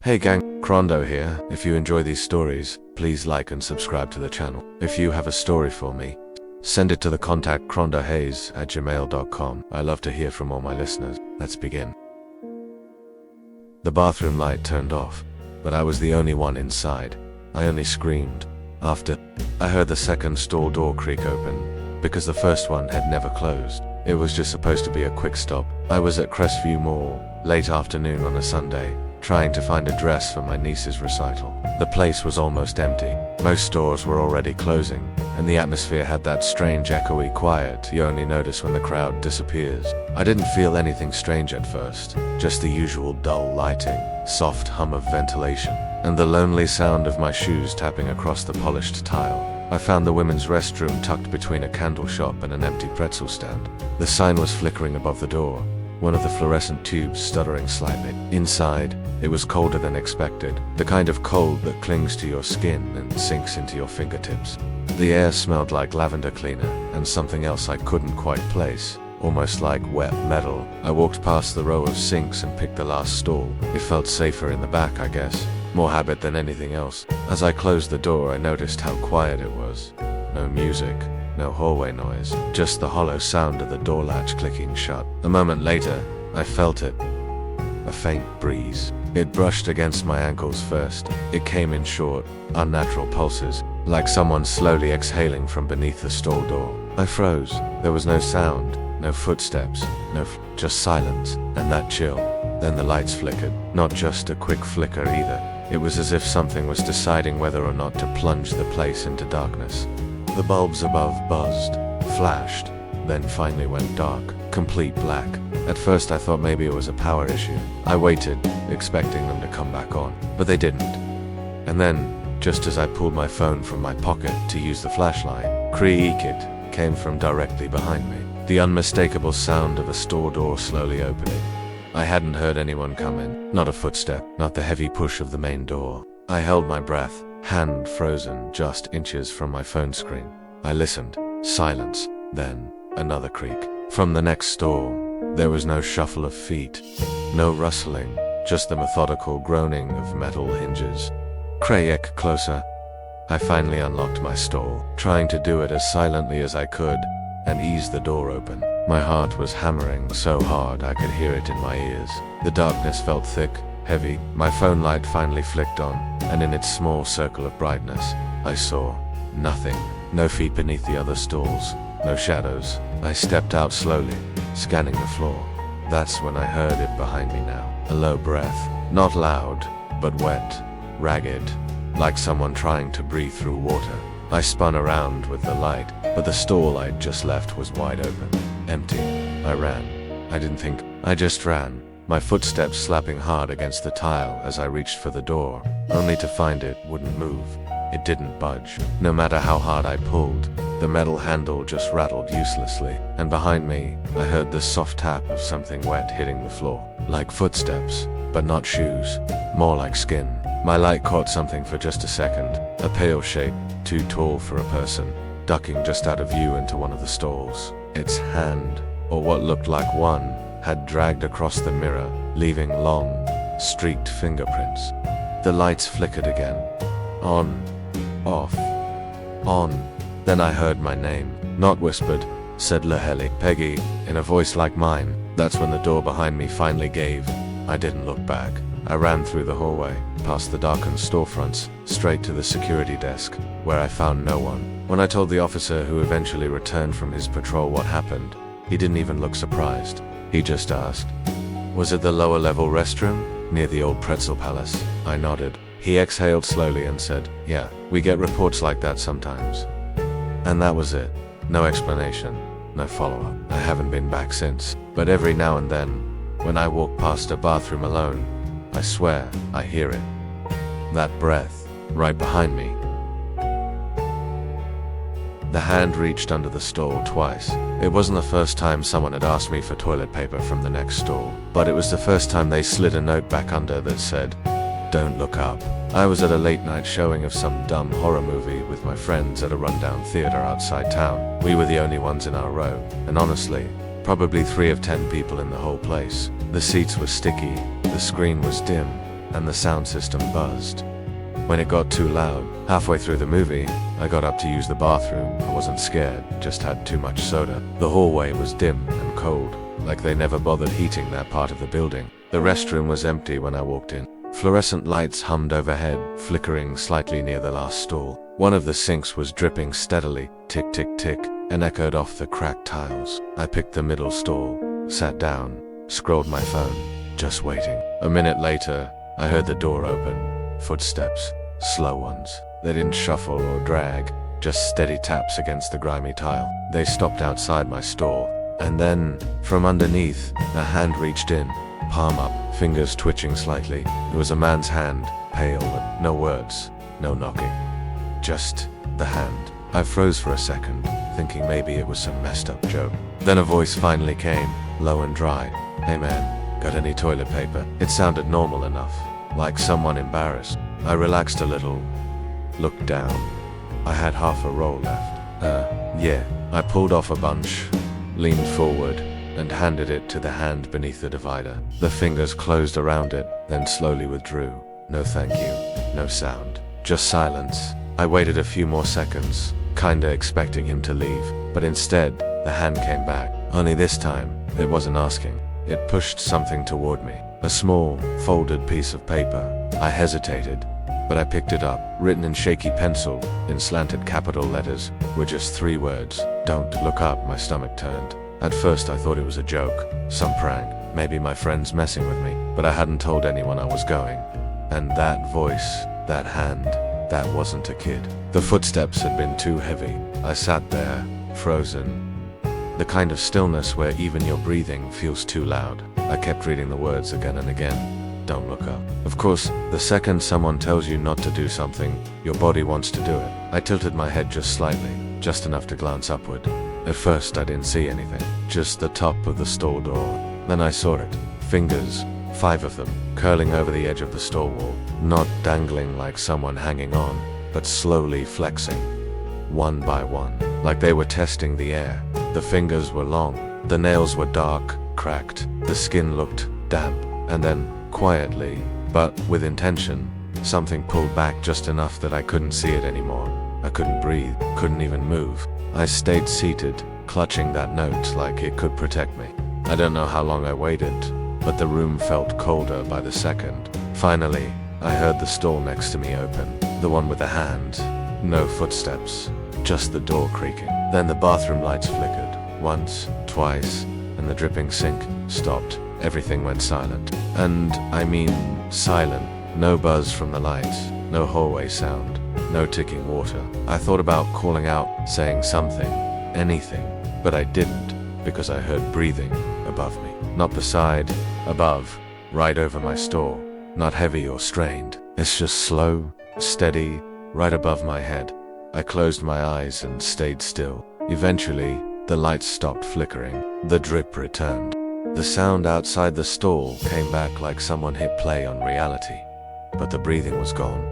Hey gang, Crondo here. If you enjoy these stories, please like and subscribe to the channel. If you have a story for me, send it to the contact crondohays@gmail.com. I love to hear from all my listeners. Let's begin. The bathroom light turned off, but I was the only one inside. I only screamed after I heard the second stall door creak open, because the first one had never closed. It was just supposed to be a quick stop. I was at Crestview Mall, late afternoon on a Sunday, trying to find a dress for my niece's recital. The place was almost empty. Most stores were already closing, and the atmosphere had that strange echoey quiet you only notice when the crowd disappears. I didn't feel anything strange at first, just the usual dull lighting, soft hum of ventilation, and the lonely sound of my shoes tapping across the polished tile. I found the women's restroom tucked between a candle shop and an empty pretzel stand. The sign was flickering above the door, one of the fluorescent tubes stuttering slightly. Inside, it was colder than expected, the kind of cold that clings to your skin and sinks into your fingertips. The air smelled like lavender cleaner and something else I couldn't quite place, almost like wet metal. I walked past the row of sinks and picked the last stall. It felt safer in the back, I guess. More habit than anything else. As I closed the door, I noticed how quiet it was. No music, no hallway noise, just the hollow sound of the door latch clicking shut. A moment later, I felt it. A faint breeze. It brushed against my ankles first. It came in short, unnatural pulses, like someone slowly exhaling from beneath the stall door. I froze. There was no sound, no footsteps, just silence, and that chill. Then the lights flickered. Not just a quick flicker either. It was as if something was deciding whether or not to plunge the place into darkness. The bulbs above buzzed, flashed, then finally went dark, complete black. At first I thought maybe it was a power issue. I waited, expecting them to come back on, but they didn't. And then, just as I pulled my phone from my pocket to use the flashlight, creak-it came from directly behind me. The unmistakable sound of a store door slowly opening. I hadn't heard anyone come in, not a footstep, not the heavy push of the main door. I held my breath, hand frozen just inches from my phone screen. I listened. Silence. Then, another creak. From the next store, there was no shuffle of feet, no rustling, just the methodical groaning of metal hinges. Krayek closer. I finally unlocked my stall, trying to do it as silently as I could, and eased the door open. My heart was hammering so hard I could hear it in my ears. The darkness felt thick, heavy. My phone light finally flicked on, and in its small circle of brightness, I saw nothing. No feet beneath the other stalls, no shadows. I stepped out slowly, scanning the floor. That's when I heard it behind me now. A low breath, not loud, but wet, ragged, like someone trying to breathe through water. I spun around with the light, but the stall I'd just left was wide open, empty. I ran. I didn't think, I just ran, my footsteps slapping hard against the tile as I reached for the door, only to find it wouldn't move. It didn't budge. No matter how hard I pulled, the metal handle just rattled uselessly, and behind me, I heard the soft tap of something wet hitting the floor. Like footsteps, but not shoes, more like skin. My light caught something for just a second, a pale shape, too tall for a person, ducking just out of view into one of the stalls. Its hand, or what looked like one, had dragged across the mirror, leaving long, streaked fingerprints. The lights flickered again. On, off, on. Then I heard my name, not whispered, said Laheli, Peggy, in a voice like mine. That's when the door behind me finally gave. I didn't look back. I ran through the hallway, past the darkened storefronts, straight to the security desk, where I found no one. When I told the officer who eventually returned from his patrol what happened, he didn't even look surprised. He just asked, "Was it the lower level restroom, near the old pretzel palace?" I nodded. He exhaled slowly and said, "Yeah, we get reports like that sometimes." And that was it. No explanation, no follow-up. I haven't been back since, but every now and then, when I walk past a bathroom alone, I swear I hear it. That breath, right behind me. The hand reached under the stall twice. It wasn't the first time someone had asked me for toilet paper from the next stall, but it was the first time they slid a note back under that said, "Don't look up." I was at a late night showing of some dumb horror movie with my friends at a rundown theater outside town. We were the only ones in our row, and honestly, probably 3 of 10 people in the whole place. The seats were sticky, the screen was dim, and the sound system buzzed. When it got too loud, halfway through the movie, I got up to use the bathroom. I wasn't scared, just had too much soda. The hallway was dim and cold, like they never bothered heating that part of the building. The restroom was empty when I walked in. Fluorescent lights hummed overhead, flickering slightly near the last stall. One of the sinks was dripping steadily, tick tick tick, and echoed off the cracked tiles. I picked the middle stall, sat down, scrolled my phone, just waiting. A minute later, I heard the door open. Footsteps, slow ones. They didn't shuffle or drag, just steady taps against the grimy tile. They stopped outside my stall, and then, from underneath, a hand reached in, palm up, fingers twitching slightly. It was a man's hand, pale, and no words, no knocking. Just the hand. I froze for a second, thinking maybe it was some messed up joke. Then a voice finally came, low and dry. "Hey man, got any toilet paper?" It sounded normal enough, like someone embarrassed. I relaxed a little, looked down. I had half a roll left. Yeah. I pulled off a bunch, leaned forward, and handed it to the hand beneath the divider. The fingers closed around it, then slowly withdrew. No thank you, no sound, just silence. I waited a few more seconds, kinda expecting him to leave, but instead, the hand came back. Only this time, it wasn't asking. It pushed something toward me. A small, folded piece of paper. I hesitated, but I picked it up. Written in shaky pencil, in slanted capital letters, were just 3 words. "Don't look up." My stomach turned. At first I thought it was a joke, some prank, maybe my friends messing with me, but I hadn't told anyone I was going. And that voice, that hand, that wasn't a kid. The footsteps had been too heavy. I sat there, frozen. The kind of stillness where even your breathing feels too loud. I kept reading the words again and again. Don't look up. Of course, the second someone tells you not to do something, your body wants to do it. I tilted my head just slightly, just enough to glance upward. At first I didn't see anything, just the top of the stall door. Then I saw it. Fingers, 5 of them, curling over the edge of the stall wall. Not dangling like someone hanging on, but slowly flexing. One by one, like they were testing the air. The fingers were long, the nails were dark, cracked, the skin looked damp, and then, quietly, but with intention, something pulled back just enough that I couldn't see it anymore. I couldn't breathe, couldn't even move. I stayed seated, clutching that note like it could protect me. I don't know how long I waited, but the room felt colder by the second. Finally, I heard the stall next to me open, the one with the hand. No footsteps, just the door creaking. Then the bathroom lights flickered, once, twice, and the dripping sink stopped. Everything went silent. And I mean silent. No buzz from the lights, no hallway sound, no ticking water. I thought about calling out, saying something, anything, but I didn't, because I heard breathing above me. Not beside, above, right over my stall. Not heavy or strained. It's just slow, steady, right above my head. I closed my eyes and stayed still. Eventually, the lights stopped flickering. The drip returned. The sound outside the stall came back like someone hit play on reality. But the breathing was gone.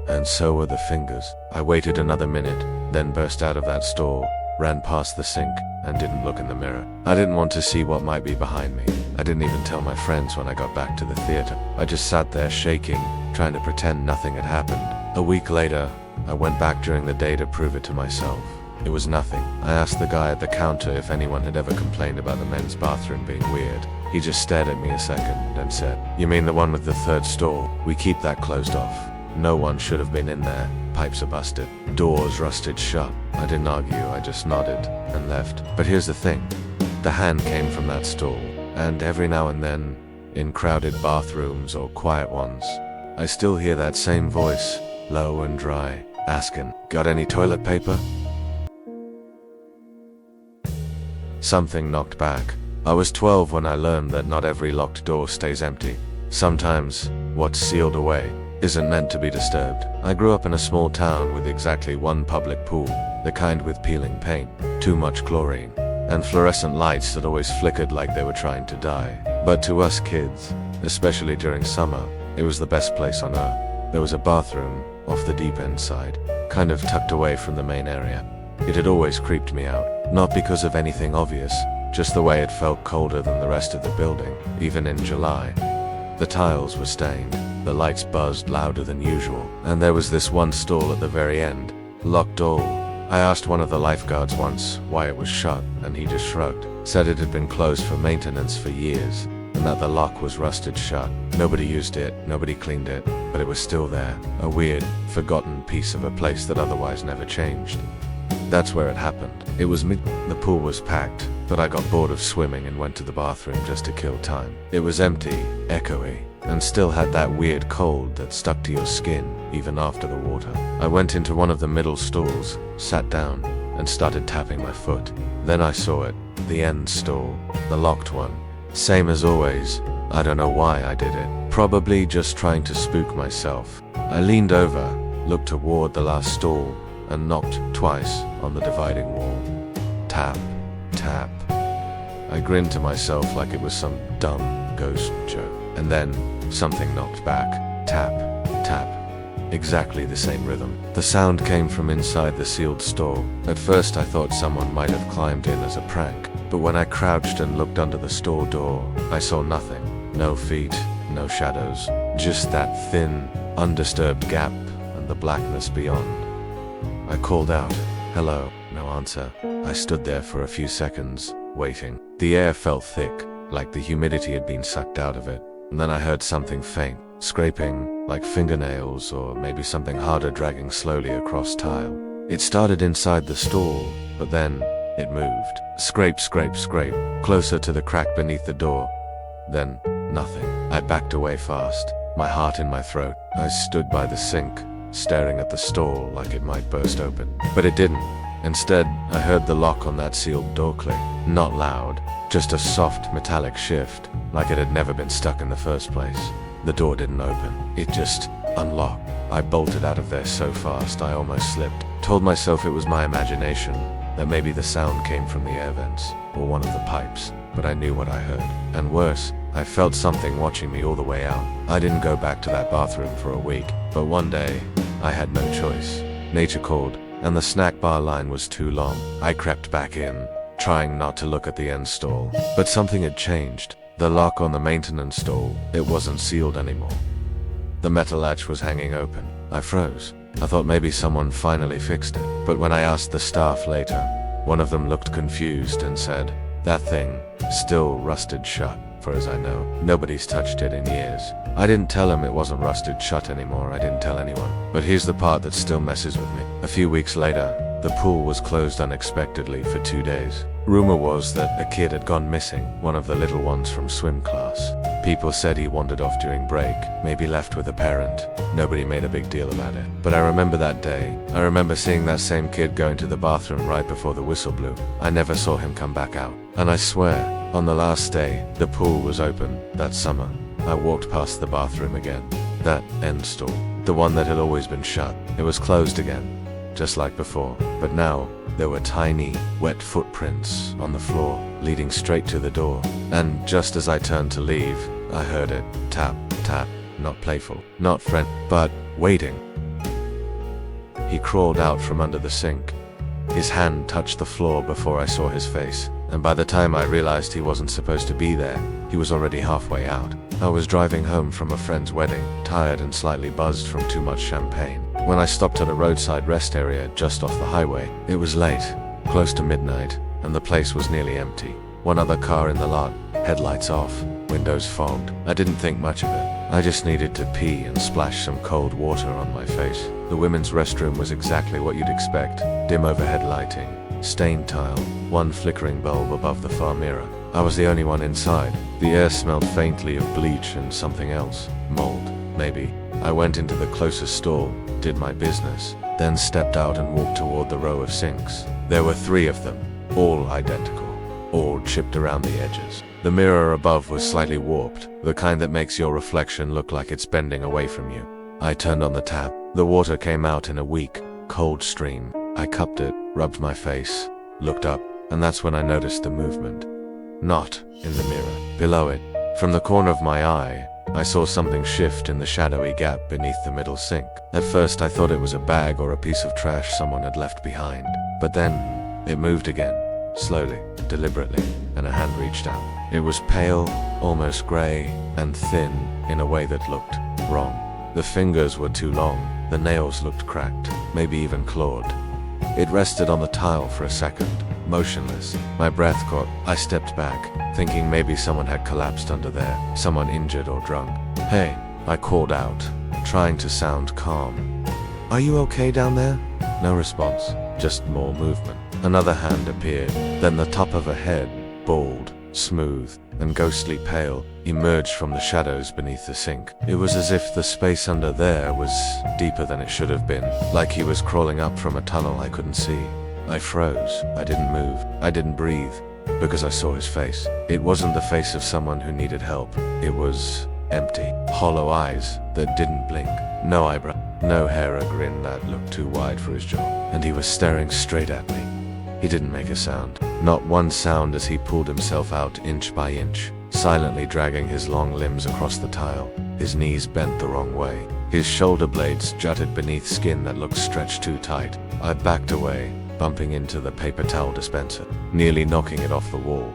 And so were the fingers. I waited another minute, then burst out of that stall, ran past the sink, and didn't look in the mirror. I didn't want to see what might be behind me. I didn't even tell my friends when I got back to the theater. I just sat there shaking, trying to pretend nothing had happened. A week later, I went back during the day to prove it to myself. It was nothing. I asked the guy at the counter if anyone had ever complained about the men's bathroom being weird. He just stared at me a second, then said, "You mean the one with the 3rd stall? We keep that closed off. No one should have been in there. Pipes are busted. Doors rusted shut." I didn't argue, I just nodded and left. But here's the thing. The hand came from that stall, and every now and then, in crowded bathrooms or quiet ones, I still hear that same voice, low and dry, asking, "Got any toilet paper?" Something knocked back. I was 12 when I learned that not every locked door stays empty. Sometimes, what's sealed away isn't meant to be disturbed. I grew up in a small town with exactly one public pool, the kind with peeling paint, too much chlorine, and fluorescent lights that always flickered like they were trying to die. But to us kids, especially during summer, it was the best place on earth. There was a bathroom off the deep end side, kind of tucked away from the main area. It had always creeped me out, not because of anything obvious, just the way it felt colder than the rest of the building, even in July. The tiles were stained, The lights buzzed louder than usual, and there was this one stall at the very end, locked all. I asked one of the lifeguards once why it was shut, and he just shrugged, said it had been closed for maintenance for years, and that the lock was rusted shut. Nobody used it, nobody cleaned it, but it was still there, a weird, forgotten piece of a place that otherwise never changed. That's where it happened. It was the pool was packed, but I got bored of swimming and went to the bathroom just to kill time. It was empty, echoey, and still had that weird cold that stuck to your skin even after the water. I went into one of the middle stalls, sat down, and started tapping my foot. Then I saw it, the end stall, the locked one. Same as always. I don't know why I did it. Probably just trying to spook myself. I leaned over, looked toward the last stall, and knocked twice on the dividing wall. Tap, tap. I grinned to myself like it was some dumb ghost joke. And then, something knocked back. Tap, tap. Exactly the same rhythm. The sound came from inside the sealed stall. At first I thought someone might have climbed in as a prank, but when I crouched and looked under the store door, I saw nothing. No feet, no shadows. Just that thin, undisturbed gap and the blackness beyond. I called out, "Hello," no answer. I stood there for a few seconds, waiting. The air felt thick, like the humidity had been sucked out of it. And then I heard something faint, scraping, like fingernails or maybe something harder dragging slowly across tile. It started inside the stall, but then it moved. Scrape, scrape, scrape, closer to the crack beneath the door. Then, nothing. I backed away fast, my heart in my throat. I stood by the sink, staring at the stall like it might burst open. But it didn't. Instead, I heard the lock on that sealed door click. Not loud, just a soft metallic shift, like it had never been stuck in the first place. The door didn't open. It just unlocked. I bolted out of there so fast I almost slipped. Told myself it was my imagination, that maybe the sound came from the air vents, or one of the pipes, but I knew what I heard. And worse, I felt something watching me all the way out. I didn't go back to that bathroom for a week, but one day, I had no choice. Nature called, and the snack bar line was too long. I crept back in, trying not to look at the end stall. But something had changed. The lock on the maintenance stall, it wasn't sealed anymore. The metal latch was hanging open. I froze. I thought maybe someone finally fixed it. But when I asked the staff later, one of them looked confused and said, "That thing, still rusted shut. For as I know, nobody's touched it in years." I didn't tell him it wasn't rusted shut anymore. I didn't tell anyone. But here's the part that still messes with me. A few weeks later, the pool was closed unexpectedly for 2 days. Rumor was that a kid had gone missing, one of the little ones from swim class. People said he wandered off during break, maybe left with a parent. Nobody made a big deal about it. But I remember that day. I remember seeing that same kid going to the bathroom right before the whistle blew. I never saw him come back out. And I swear, on the last day, the pool was open that summer. I walked past the bathroom again. That end stall, the one that had always been shut. It was closed again, just like before. But now, there were tiny, wet footprints on the floor, leading straight to the door. And just as I turned to leave, I heard it. Tap, tap. Not playful, not friend, but waiting. He crawled out from under the sink. His hand touched the floor before I saw his face. And by the time I realized he wasn't supposed to be there, he was already halfway out. I was driving home from a friend's wedding, tired and slightly buzzed from too much champagne. When I stopped at a roadside rest area just off the highway, it was late, close to midnight, and the place was nearly empty. One other car in the lot, headlights off, windows fogged. I didn't think much of it. I just needed to pee and splash some cold water on my face. The women's restroom was exactly what you'd expect. Dim overhead lighting, stained tile, one flickering bulb above the far mirror. I was the only one inside. The air smelled faintly of bleach and something else. Mold, maybe. I went into the closest stall, did my business, then stepped out and walked toward the row of sinks. There were 3 of them, all identical, all chipped around the edges. The mirror above was slightly warped, the kind that makes your reflection look like it's bending away from you. I turned on the tap. The water came out in a weak, cold stream. I cupped it, rubbed my face, looked up, and that's when I noticed the movement. Not in the mirror. Below it, from the corner of my eye, I saw something shift in the shadowy gap beneath the middle sink. At first I thought it was a bag or a piece of trash someone had left behind. But then, it moved again, slowly, deliberately, and a hand reached out. It was pale, almost gray, and thin in a way that looked wrong. The fingers were too long, the nails looked cracked, maybe even clawed. It rested on the tile for a second, motionless. My breath caught. I stepped back, thinking maybe someone had collapsed under there, someone injured or drunk. "Hey," I called out, trying to sound calm. "Are you okay down there?" No response, just more movement. Another hand appeared, then the top of a head, bald, smooth, and ghostly pale, emerged from the shadows beneath the sink. It was as if the space under there was deeper than it should have been, like he was crawling up from a tunnel I couldn't see. I froze. I didn't move. I didn't breathe, because I saw his face. It wasn't the face of someone who needed help. It was empty. Hollow eyes that didn't blink. No eyebrow. No hair, a grin that looked too wide for his jaw. And he was staring straight at me. He didn't make a sound. Not one sound as he pulled himself out inch by inch, silently dragging his long limbs across the tile. His knees bent the wrong way. His shoulder blades jutted beneath skin that looked stretched too tight. I backed away, bumping into the paper towel dispenser, nearly knocking it off the wall.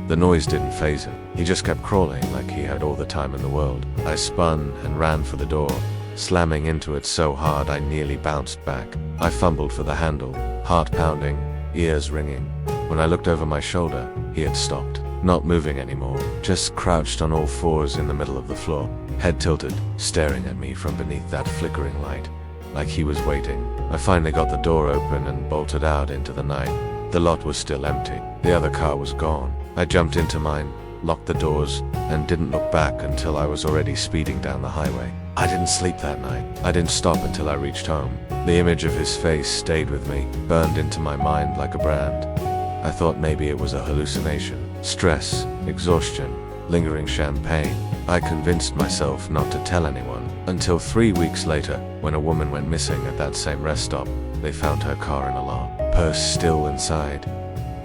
The noise didn't faze him. He just kept crawling like he had all the time in the world. I spun and ran for the door, slamming into it so hard I nearly bounced back. I fumbled for the handle, heart pounding, ears ringing. When I looked over my shoulder, he had stopped, not moving anymore, just crouched on all fours in the middle of the floor, head tilted, staring at me from beneath that flickering light, like he was waiting. I finally got the door open and bolted out into the night. The lot was still empty. The other car was gone. I jumped into mine, locked the doors, and didn't look back until I was already speeding down the highway. I didn't sleep that night. I didn't stop until I reached home. The image of his face stayed with me, burned into my mind like a brand. I thought maybe it was a hallucination. Stress, exhaustion, lingering champagne. I convinced myself not to tell anyone, until 3 weeks later, when a woman went missing at that same rest stop. They found her car in a lot, purse still inside,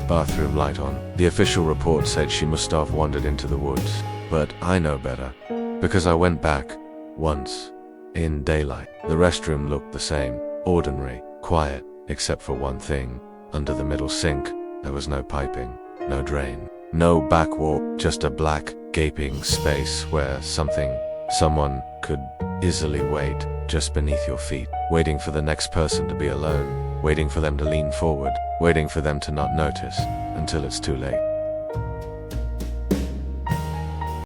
bathroom light on. The official report said she must have wandered into the woods, but I know better, because I went back once, in daylight. The restroom looked the same, ordinary, quiet, except for one thing. Under the middle sink, there was no piping, no drain, no back wall, just a black, gaping space where someone could easily wait just beneath your feet, waiting for the next person to be alone, waiting for them to lean forward, waiting for them to not notice, until it's too late.